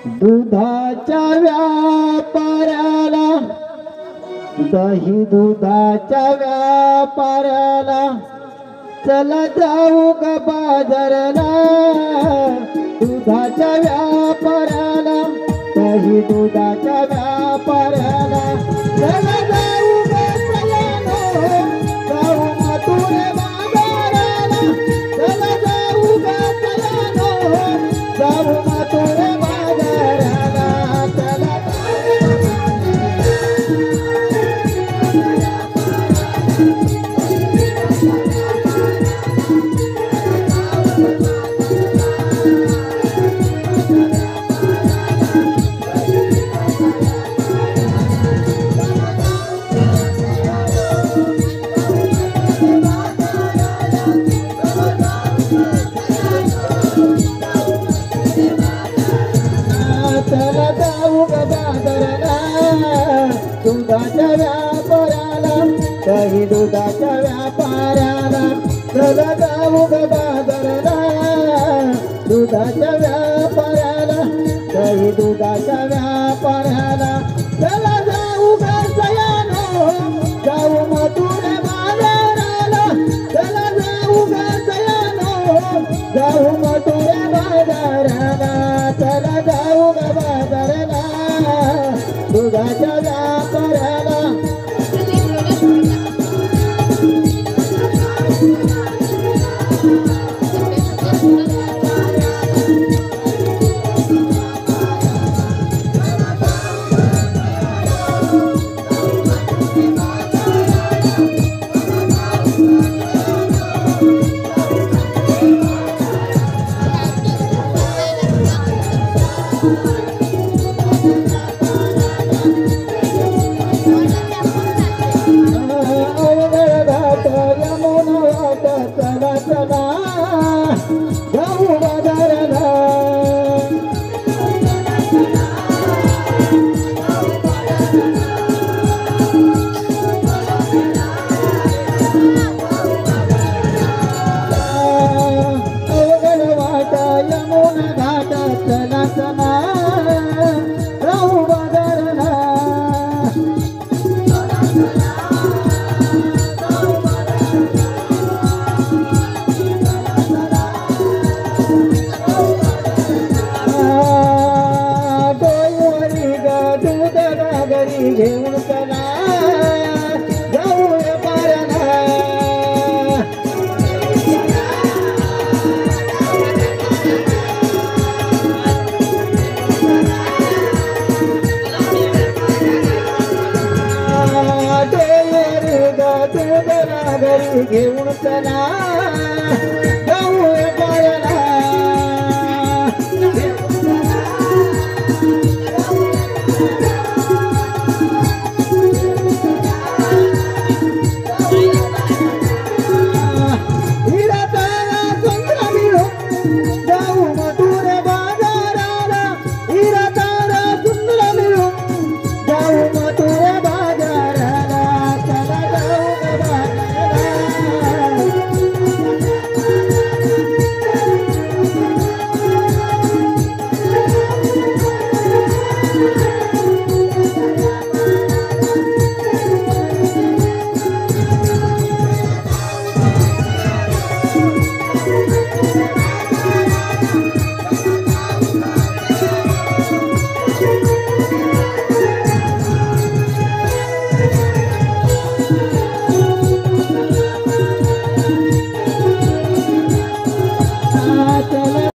दुधाच्या व्यापाऱ्याला दही दुधाच्या व्यापाऱ्याला चला जाऊ ग बाजारला दुधाच्या व्यापाऱ्याला दही दुधाच्या व्यापाऱ्याला चला जाऊ ग सयानो जाऊ मथुरे बाजाराला चला जाऊ ग सयानो जाऊ मथुरे बाजाराला चला चला जाऊ ग बाजाराला दुधाच्या व्यापाऱ्याला दही दुधाच्या व्यापाऱ्याला चला जाऊ ग बाजाराला दुधाच्या व्यापाऱ्याला दही दुधाच्या व्यापाऱ्याला चला जाऊ ग सयानो जाऊ मथुरे बाजाराला चला जाऊ ग सयानो जाऊ मथुरे बाजाराला चला जाऊ ग बाजाराला दुधाच्या व्यापाऱ्याला चला चला जाऊ बाजाराला अवघड वाट यमुना घाट चला चला जाऊ बाजाराला घरी घेऊन चला जाऊ व्यापाऱ्याला घरी घेऊन चला जाऊ व्यापाऱ्याला जाऊ मथुरे